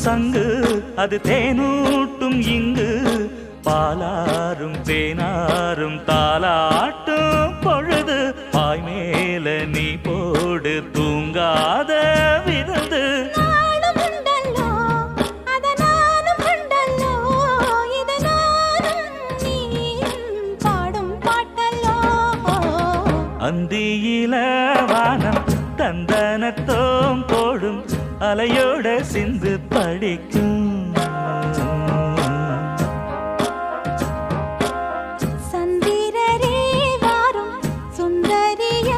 சங்கு அது தேனூட்டும் இங்கு பாலாரும் தேனாரும் தாலாட்டும் பொழுது பாய் மேல நீ போடு தூங்காத விருந்து அந்தியில வானம் தந்தனத்தோம் போடும் அலையோட சிந்து படிக்கும்